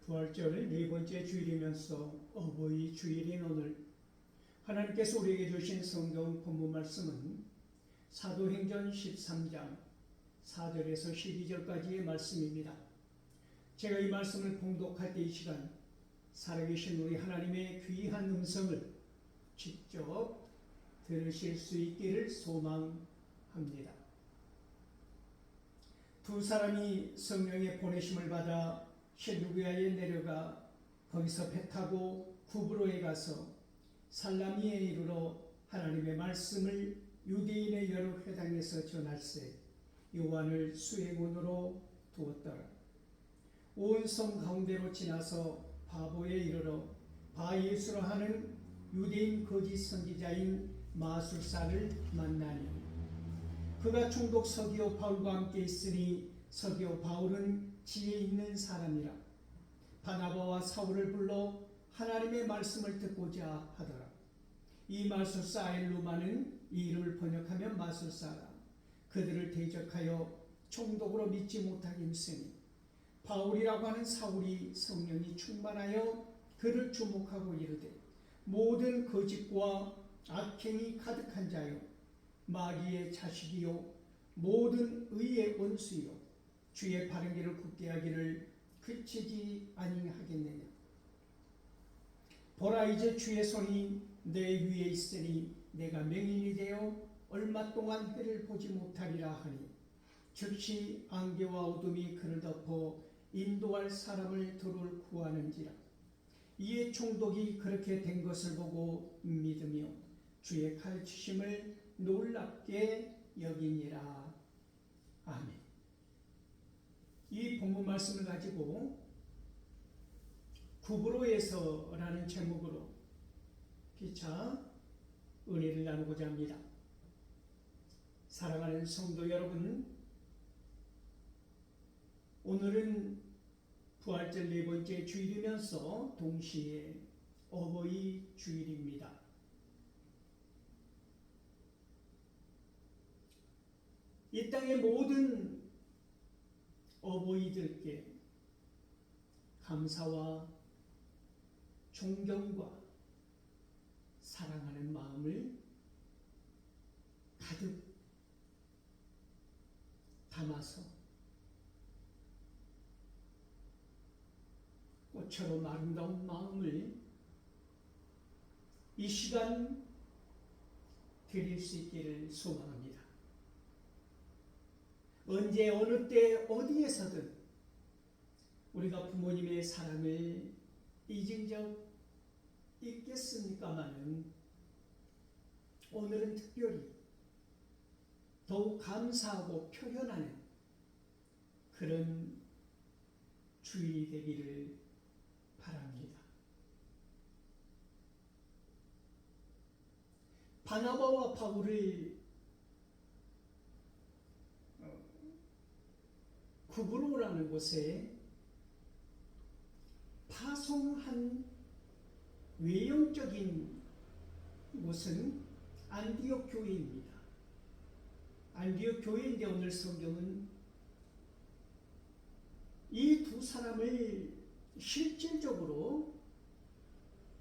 부활절 네 번째 주일이면서 어버이 주일인 오늘 하나님께서 우리에게 주신 성경 본문 말씀은 사도행전 13장 4절에서 12절까지의 말씀입니다. 제가 이 말씀을 봉독할 때 이 시간 살아계신 우리 하나님의 귀한 음성을 직접 들으실 수 있기를 소망합니다. 두 사람이 성령의 보내심을 받아 셀루기아에 내려가 거기서 배 타고 구브로에 가서 살라미에 이르러 하나님의 말씀을 유대인의 여러 회당에서 전할세 요한을 수행원으로 두었더라. 온 성 가운데로 지나서 바보에 이르러 바예수라 하는 유대인 거짓 선지자인 마술사를 만나니 그가 총독 서기오 바울과 함께 있으니 서기오 바울은 지혜 있는 사람이라. 바나바와 사울을 불러 하나님의 말씀을 듣고자 하더라. 이 마술사 아일루마는 이 이름을 번역하면 마술사라. 그들을 대적하여 총독으로 믿지 못하게 했으니 바울이라고 하는 사울이 성령이 충만하여 그를 주목하고 이르되 모든 거짓과 악행이 가득한 자요 마귀의 자식이요 모든 의의 원수요 주의 바른 길을 굳게 하기를 그치지 아니하겠느냐. 보라 이제 주의 손이 내 위에 있으니 내가 맹인이 되어 얼마 동안 해를 보지 못하리라 하니 즉시 안개와 어둠이 그를 덮어 인도할 사람을 들을 구하는지라. 이에 총독이 그렇게 된 것을 보고 믿으며 주의 가르치심을 놀랍게 여기니라. 아멘. 이 본문 말씀을 가지고 구브로에서라는 제목으로 피차 은혜를 나누고자 합니다. 사랑하는 성도 여러분, 오늘은 부활절 네 번째 주일이면서 동시에 어버이 주일입니다. 이 땅의 모든 어버이들께 감사와 존경과 사랑하는 마음을 가득 담아서 꽃처럼 아름다운 마음을 이 시간 드릴 수 있기를 소망합니다. 언제 어느 때 어디에서든 우리가 부모님의 사랑을 잊은 적 있겠습니까마는 오늘은 특별히 더욱 감사하고 표현하는 그런 주일이 되기를 바랍니다. 바나바와 바울을 구브로라는 곳에 파송한 외형적인 곳은 안디옥 교회입니다. 안디옥 교회인데 오늘 성경은 이 두 사람을 실질적으로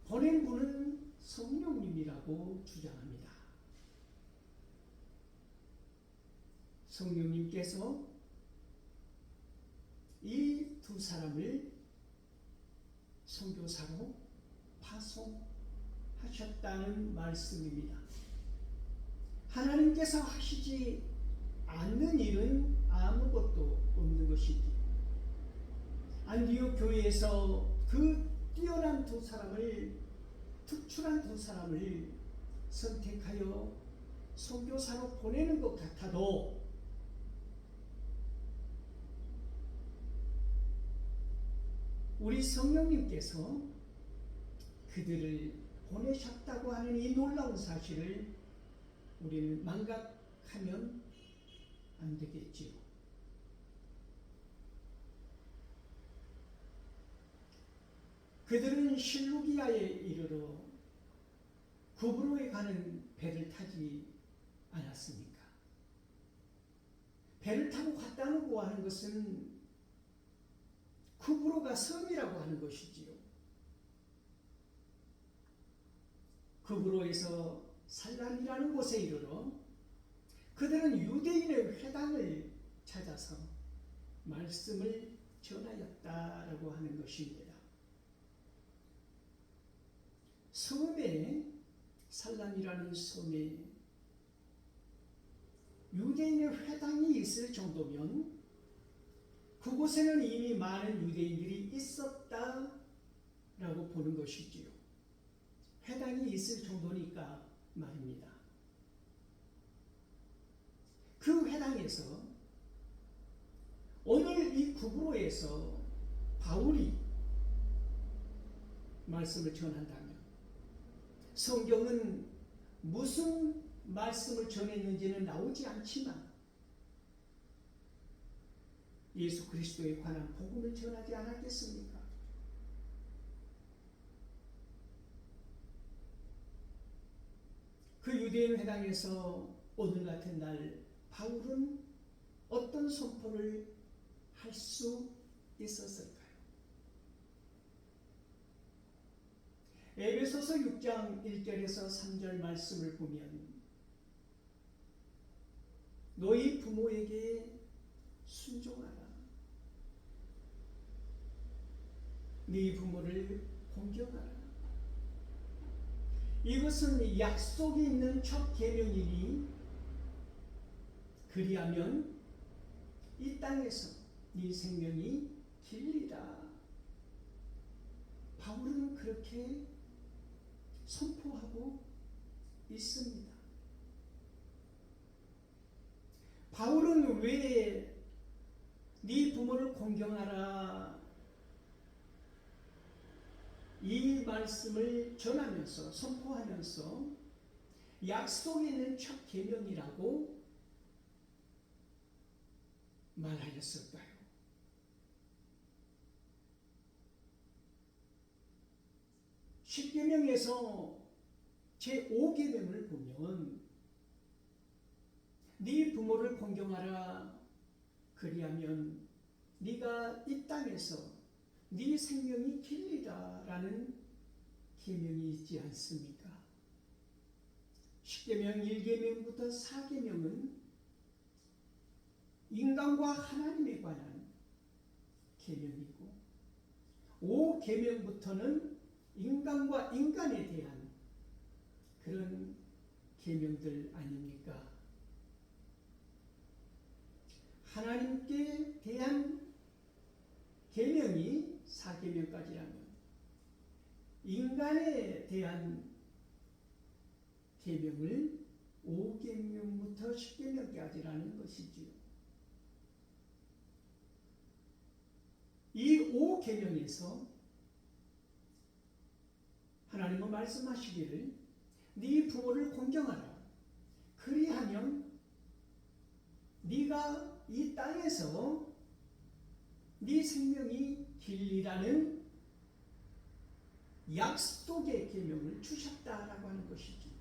보낸 분은 성령님이라고 주장합니다. 성령님께서 이 두 사람을 선교사로 파송하셨다는 말씀입니다. 하나님께서 하시지 않는 일은 아무것도 없는 것이지. 안디옥 교회에서 그 뛰어난 두 사람을, 특출한 두 사람을 선택하여 선교사로 보내는 것 같아도 우리 성령님께서 그들을 보내셨다고 하는 이 놀라운 사실을 우리는 망각하면 안 되겠지요. 그들은 실루기아에 이르러 구브로에 가는 배를 타지 않았습니까? 배를 타고 갔다고 하는 것은 쿠브로가 섬이라고 하는 것이지요. 쿠브로에서 살람이라는 곳에 이르러 그들은 유대인의 회당을 찾아서 말씀을 전하였다라고 하는 것입니다. 섬에, 살람이라는 섬에 유대인의 회당이 있을 정도면 그곳에는 이미 많은 유대인들이 있었다라고 보는 것이지요. 회당이 있을 정도니까 말입니다. 그 회당에서 오늘 이 구브로에서 바울이 말씀을 전한다면 성경은 무슨 말씀을 전했는지는 나오지 않지만 예수 그리스도에 관한 복음을 전하지 않았겠습니까? 그 유대인 회당에서 오늘 같은 날 바울은 어떤 선포를 할 수 있었을까요? 에베소서 6장 1절에서 3절 말씀을 보면 너희 부모에게 순종하라. 네 부모를 공경하라. 이것은 약속이 있는 첫 계명이니 그리하면 이 땅에서 네 생명이 길리라. 바울은 그렇게 선포하고 있습니다. 바울은 왜 네 부모를 공경하라 이 말씀을 전하면서 선포하면서 약속이 있는 첫 계명이라고 말하였을까요? 십계명에서 제5계명을 보면 네 부모를 공경하라. 그리하면 네가 이 땅에서 네 생명이 길리다라는 계명이 있지 않습니까? 십계명 1계명부터 4계명은 인간과 하나님에 관한 계명이고 5계명부터는 인간과 인간에 대한 그런 계명들 아닙니까? 하나님께 대한 계명이 4계명까지라면 인간에 대한 계명을 5계명부터 10계명까지라는 것이지요. 이 5계명에서 하나님은 말씀하시기를 네 부모를 공경하라. 그리하면 네가 이 땅에서 네 생명이 길리라는 약속의 계명을 주셨다라고 하는 것이지.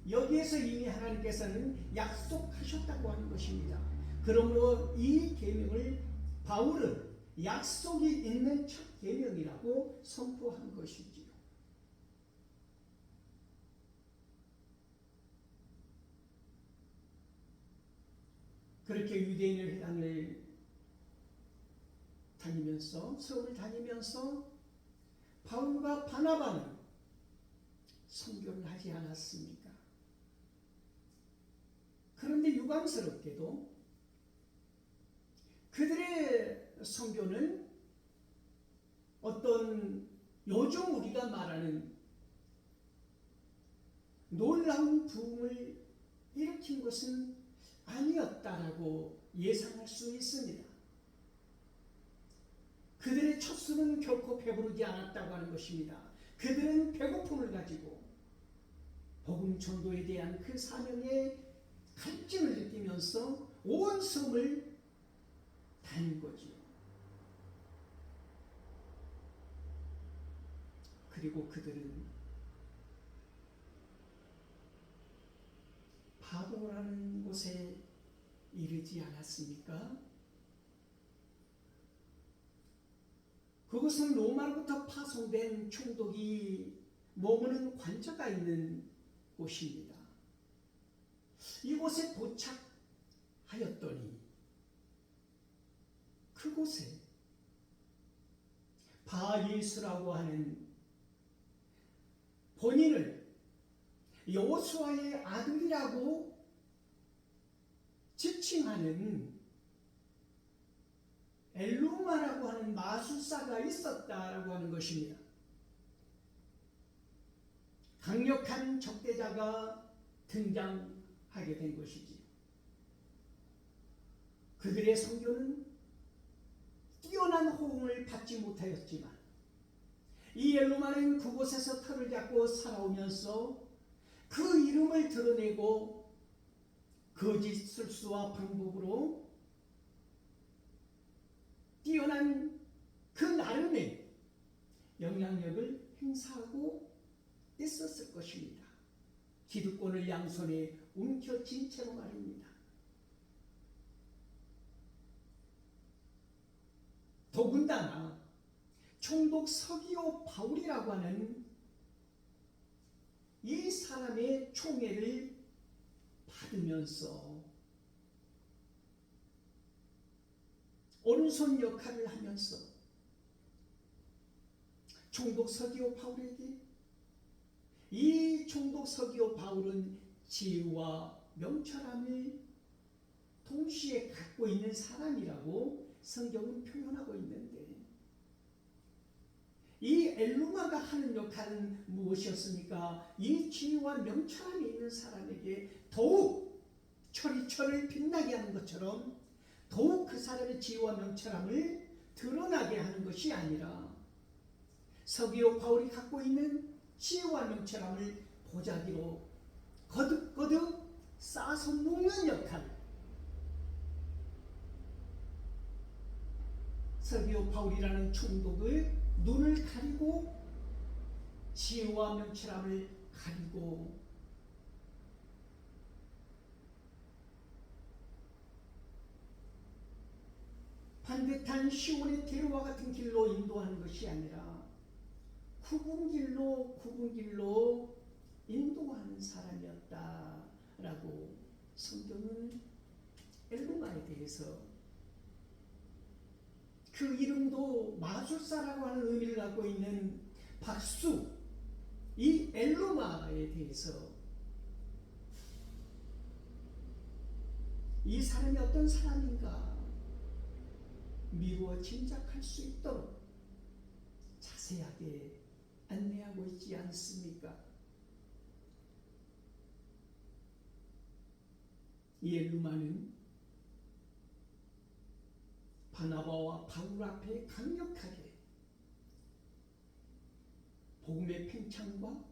여기에서 이미 하나님께서는 약속하셨다고 하는 것입니다. 그러므로 이 계명을 바울은 약속이 있는 첫 계명이라고 선포한 것이지요. 그렇게 유대인의 회당을 다니면서 서울을 다니면서 바울과 바나바는 선교를 하지 않았습니까? 그런데 유감스럽게도 그들의 선교는 어떤 요즘 우리가 말하는 놀라운 부흥을 일으킨 것은 아니었다라고 예상할 수 있습니다. 그들의 첫 수는 결코 배부르지 않았다고 하는 것입니다. 그들은 배고픔을 가지고 복음 전도에 대한 그 사명의 갈증을 느끼면서 온 섬을 다닌 거지요. 그리고 그들은 바도라는 곳에 이르지 않았습니까? 그것은 로마로부터 파송된 총독이 머무는 관저가 있는 곳입니다. 이곳에 도착하였더니 그곳에 바예수라고 하는 본인을 여호수아의 아들이라고 지칭하는 엘루마라고 하는 마술사가 있었다라고 하는 것입니다. 강력한 적대자가 등장하게 된 것이지. 그들의 선교는 뛰어난 호응을 받지 못하였지만 이 엘루마는 그곳에서 털을 잡고 살아오면서 그 이름을 드러내고 거짓 술수와 방법으로 뛰어난 그 나름의 영향력을 행사하고 있었을 것입니다. 기득권을 양손에 움켜쥔 채로 말입니다. 더군다나 총독 서기오 바울이라고 하는 이 사람의 총애를 받으면서 오른손 역할을 하면서 총독 서기오 바울에게 이 총독 서기오 바울은 지혜와 명철함을 동시에 갖고 있는 사람이라고 성경은 표현하고 있는데 이 엘루마가 하는 역할은 무엇이었습니까? 이 지혜와 명철함이 있는 사람에게 더욱 철이 빛나게 하는 것처럼 더욱 그 사람의 지혜와 명철함을 드러나게 하는 것이 아니라 서기오 바울이 갖고 있는 지혜와 명철함을 보자기로 거듭거듭 쌓아서 묶는 역할. 서기오 바울이라는 총독의 눈을 가리고 지혜와 명철함을 가리고 반듯한 시온의 대로와 같은 길로 인도하는 것이 아니라 굽은 길로 인도하는 사람이었다라고 성경은 엘루마에 대해서 그 이름도 마술사라고 하는 의미를 갖고 있는 박수, 이 엘루마에 대해서 이 사람이 어떤 사람인가 미루어 짐작할 수 있도록 자세하게 안내하고 있지 않습니까? 이 엘루마는 바나바와 바울 앞에 강력하게 복음의 팽창과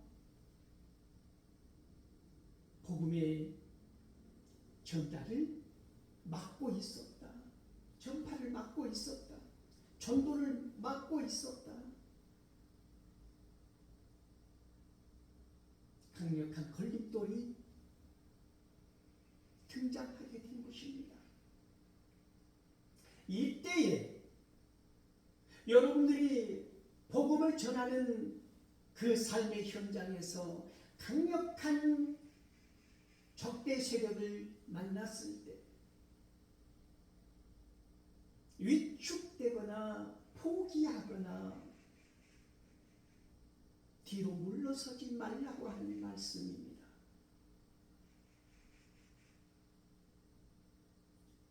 복음의 전달을 막고 있었다. 전파를 막고 있었다. 전도를 막고 있었다. 강력한 걸림돌이 등장하게 된 것입니다. 이때에 여러분들이 복음을 전하는 그 삶의 현장에서 강력한 적대 세력을 만났을 때 위축되거나 포기하거나 뒤로 물러서지 말라고 하는 말씀입니다.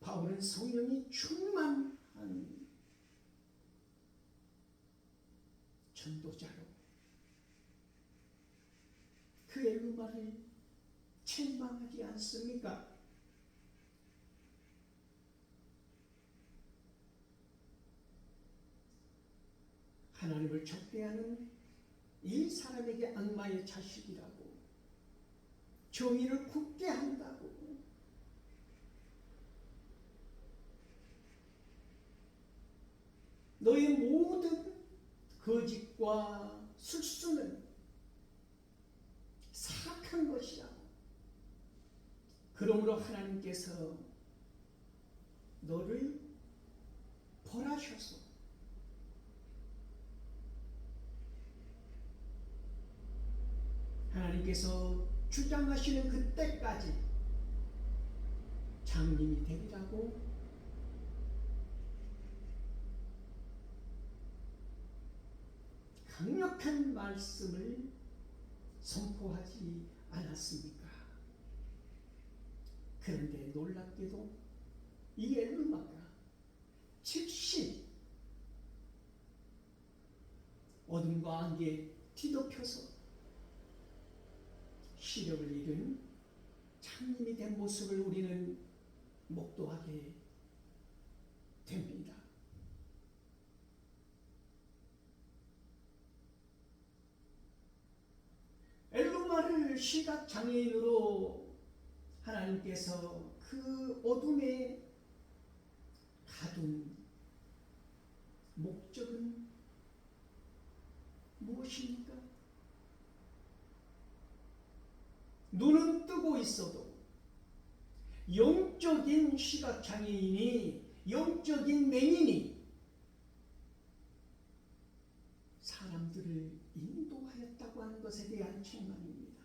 바울은 성령이 충만한 전도자로 그 엘루마를 책망하지 않습니까? 하나님을 적대하는 이 사람에게 악마의 자식이라고, 정의를 굽게 한다고, 너의 모든 거짓과 술수는 사악한 것이라고. 그러므로 하나님께서 너를 벌하셔서 하나님께서 주장하시는 그때까지 장님이 되리라고 강력한 말씀을 선포하지 않았습니까? 그런데 놀랍게도 이 엘루마가 즉시 어둠과 안개에 뒤덮여서 시력을 잃은 장님이 된 모습을 우리는 목도하게 됩니다. 엘루마를 시각장애인으로 하나님께서 그 어둠에 가둔 목적은 무엇입니까? 눈은 뜨고 있어도 영적인 시각장애인이, 영적인 맹인이 사람들을 인도하였다고 하는 것에 대한 책망입니다.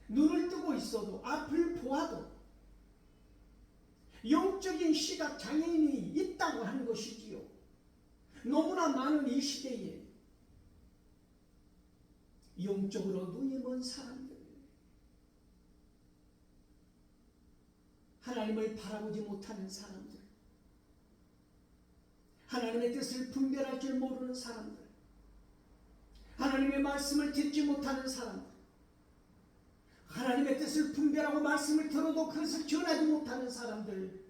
눈을 뜨고 있어도, 앞을 보아도 영적인 시각장애인이 있다고 하는 것이지요. 너무나 많은 이 시대에 영적으로 눈이 먼 사람들, 하나님을 바라보지 못하는 사람들, 하나님의 뜻을 분별할 줄 모르는 사람들, 하나님의 말씀을 듣지 못하는 사람들, 하나님의 뜻을 분별하고 말씀을 들어도 그것을 전하지 못하는 사람들,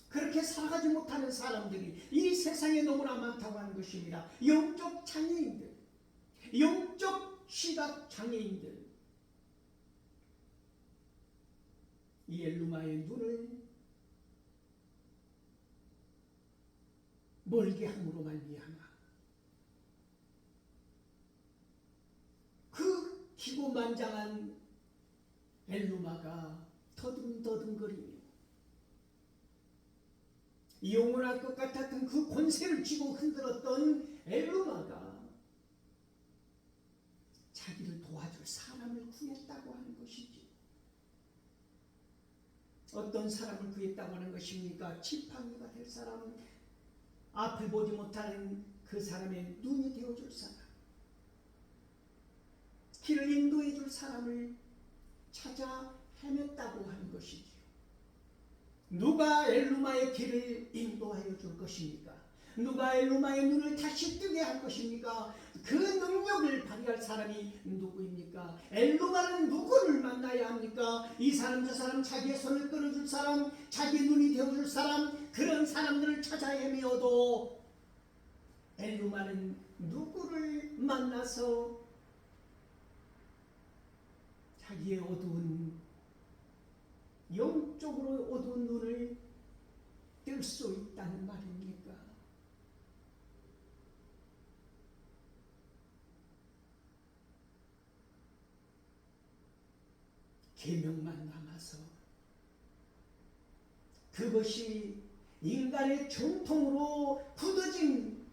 그렇게 살아가지 못하는 사람들이 이 세상에 너무나 많다고 하는 것입니다. 영적 장애인들, 영적 시각 장애인들, 이 엘루마의 눈을 멀게 함으로 말미암아 그 기고만장한 엘루마가 더듬더듬거리며 영원할 것 같았던 그 권세를 쥐고 흔들었던 엘루마가 자기를 도와줄 사람을 구했다고 하는 것이지. 어떤 사람을 구했다고 하는 것입니까? 지팡이가 될 사람, 앞을 보지 못하는 그 사람의 눈이 되어줄 사람, 길을 인도해 줄 사람을 찾아 헤맸다고 하는 것이지요. 누가 엘루마의 길을 인도하여 줄 것입니까? 누가 엘루마의 눈을 다시 뜨게 할 것입니까? 그 능력을 발휘할 사람이 누구입니까? 엘루마는 누구를 만나야 합니까? 이 사람 저 사람, 자기의 손을 끌어줄 사람, 자기의 눈이 되어줄 사람, 그런 사람들을 찾아 헤매어도 엘루마는 누구를 만나서 자기의 어두운, 영적으로 어두운 눈을 뜰 수 있다는 말입니까? 계명만 남아서 그것이 인간의 전통으로 굳어진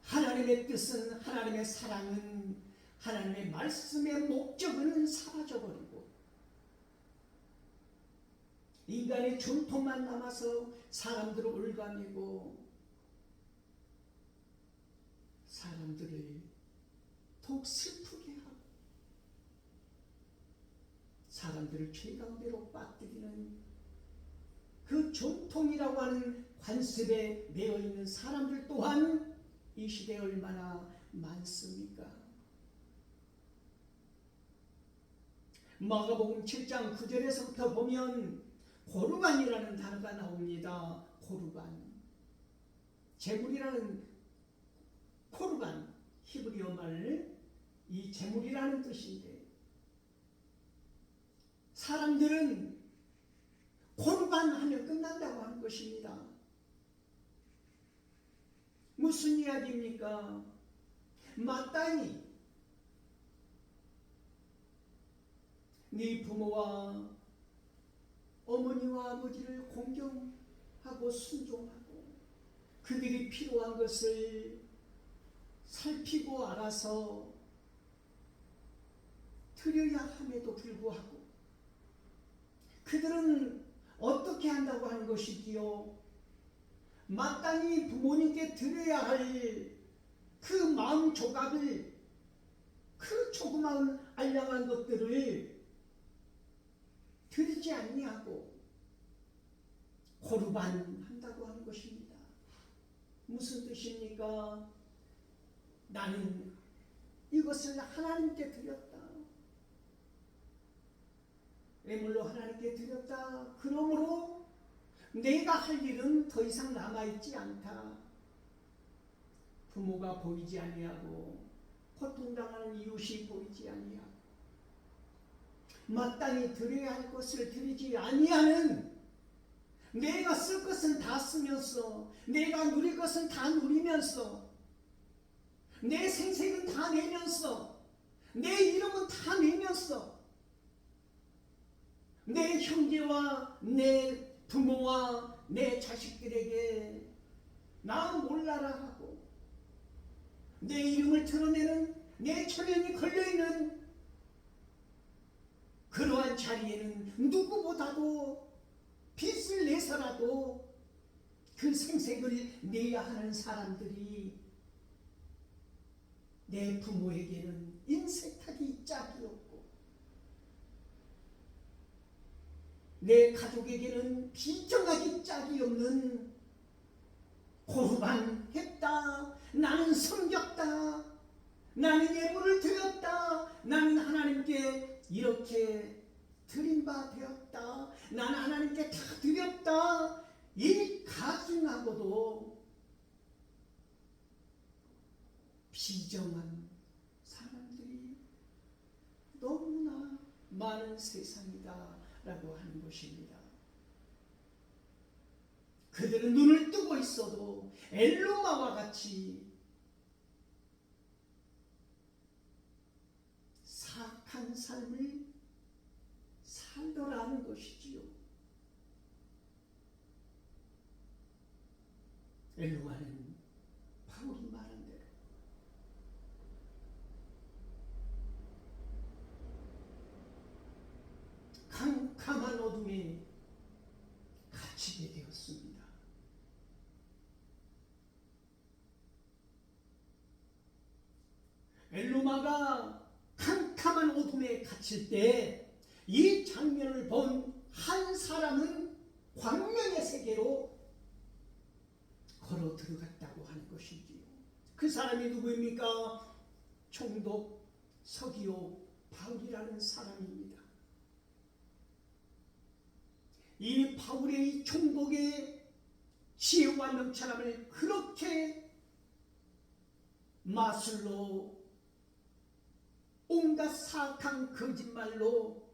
하나님의 뜻은, 하나님의 사랑은, 하나님의 말씀의 목적은 사라져버리고 인간의 전통만 남아서 사람들을 올가매고 사람들을 더욱 슬프게 하고 사람들을 죄 가운데로 빠뜨리는 그 전통이라고 하는 관습에 매여있는 사람들 또한 이 시대에 얼마나 많습니까? 마가복음 7장 9절에서부터 보면 고르반이라는 단어가 나옵니다. 고르반, 제물이라는, 코르반, 히브리어 말 이 제물이라는 뜻인데, 사람들은 고르반 하면 끝난다고 하는 것입니다. 무슨 이야기입니까? 마땅히 네 부모와 어머니와 아버지를 공경하고 순종하고 그들이 필요한 것을 살피고 알아서 드려야 함에도 불구하고 그들은 어떻게 한다고 하는 것이지요? 마땅히 부모님께 드려야 할 그 마음 조각을, 그 조그마한 알량한 것들을 드리지 아니하고 고르반 한다고 하는 것입니다. 무슨 뜻입니까? 나는 이것을 하나님께 드렸다. 예물로 하나님께 드렸다. 그러므로 내가 할 일은 더 이상 남아있지 않다. 부모가 보이지 아니하고 고통당하는 이웃이 보이지 아니하고 마땅히 드려야 할 것을 드리지 아니하는, 내가 쓸 것은 다 쓰면서, 내가 누릴 것은 다 누리면서, 내 생색은 다 내면서, 내 이름은 다 내면서 내 형제와 내 부모와 내 자식들에게 나 몰라라 하고 내 이름을 드러내는, 내 체면이 걸려있는 그러한 자리에는 누구보다도 빚을 내서라도 그 생색을 내야 하는 사람들이 내 부모에게는 인색하기 짝이 없고 내 가족에게는 비정하기 짝이 없는, 고르반 했다, 나는 섬겼다, 나는 예물을 드렸다, 나는 하나님께 이렇게 드린 바 되었다, 나는 하나님께 다 드렸다, 이 가증하고도 비정한 사람들이 너무나 많은 세상이다 라고 하는 것입니다. 그들은 눈을 뜨고 있어도 엘로마와 같이 사악한 삶을 살더라는 것이지요. 엘로마는 바울이 말한 대로 캄캄한 어둠에 갇히게 되었습니다. 엘로마가 캄캄한 어둠에 갇힐 때 이 장면을 본 한 사람은 광명의 세계로 걸어 들어갔다고 하는 것이지요. 그 사람이 누구입니까? 총독 서기오 바울이라는 사람입니다. 이 바울의 이 총독의 지혜와 명철함을 그렇게 마술로, 온갖 사악한 거짓말로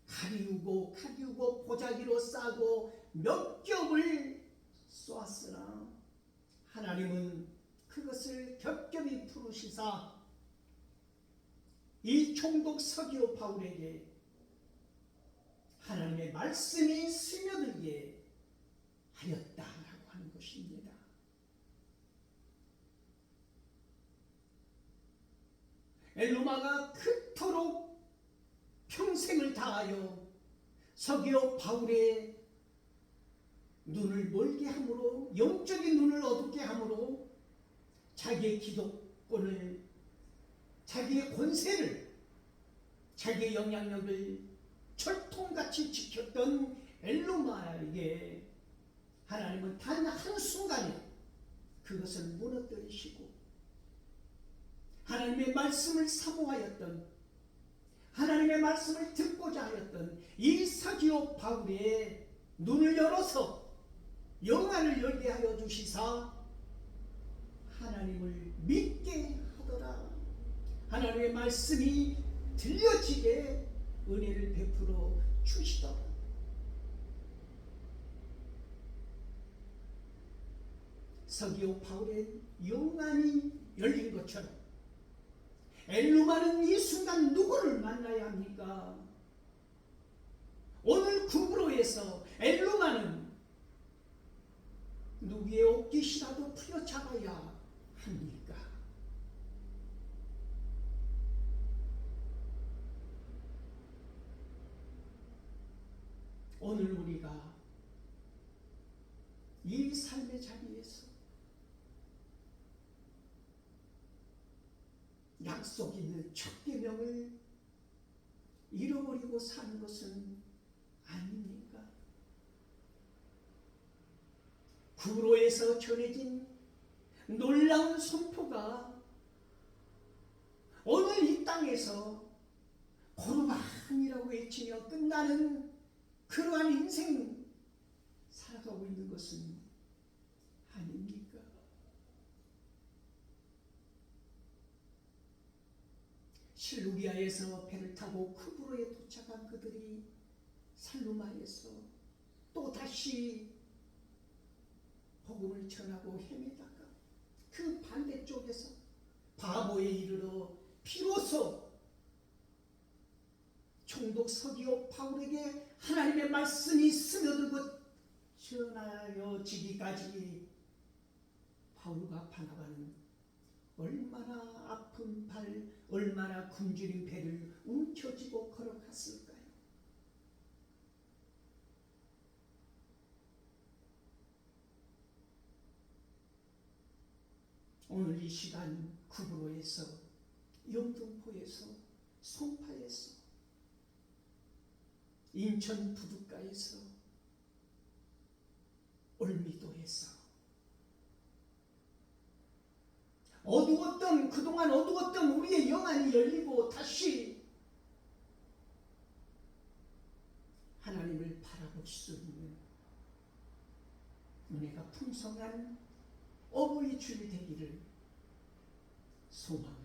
가리우고 보자기로 싸고 몇 겹을 쏘았으나 하나님은 그것을 겹겹이 풀으시사 이 총독 서기오 바울에게 하나님의 말씀이 스며들게 하였다라고 하는 것입니다. 엘로마가 그토록 평생을 다하여 서기오 바울의 눈을 멀게 함으로, 영적인 눈을 어둡게 함으로 자기의 기득권을, 자기의 권세를, 자기의 영향력을 철통같이 지켰던 엘로마에게 하나님은 단 한순간에 그것을 무너뜨리시고 하나님의 말씀을 사모하였던, 하나님의 말씀을 듣고자 하였던 이 서기오 바울의 눈을 열어서 영안을 열게 하여 주시사 하나님을 믿게 하더라, 하나님의 말씀이 들려지게 은혜를 베풀어 주시더라. 서기오 바울의 영안이 열린 것처럼 엘로마는 이 순간 누구를 만나야 합니까? 오늘 구브로에서 엘로마는 누구의 옷깃이라도 풀어잡아야 합니까? 오늘 우리가 이 삶의 자리에서 약속 있는 첫 계명을 잃어버리고 사는 것은 아닙니까? 구로에서 전해진 놀라운 선포가 오늘 이 땅에서 고르반이라고 외치며 끝나는 그러한 인생 살아가고 있는 것은 아닙니까? 실루기아에서 배를 타고 쿠브로에 도착한 그들이 살루마에서 또 다시 복음을 전하고 헤매다가 그 반대쪽에서 바보에 이르러 비로소 총독 서기오 바울에게 하나님의 말씀이 스며들고 전하여지기까지 바울과 바나바는 얼마나 아픈 발, 얼마나 굶주린 배를 움켜쥐고 걸어갔을까요? 오늘 이 시간 구브로에서, 영등포에서, 송파에서, 인천 부둣가에서, 올미도에서 그동안 어두웠던 우리의 영안이 열리고 다시 하나님을 바라볼 수 있는 은혜가 풍성한 어버이 주일 되기를 소망합니다.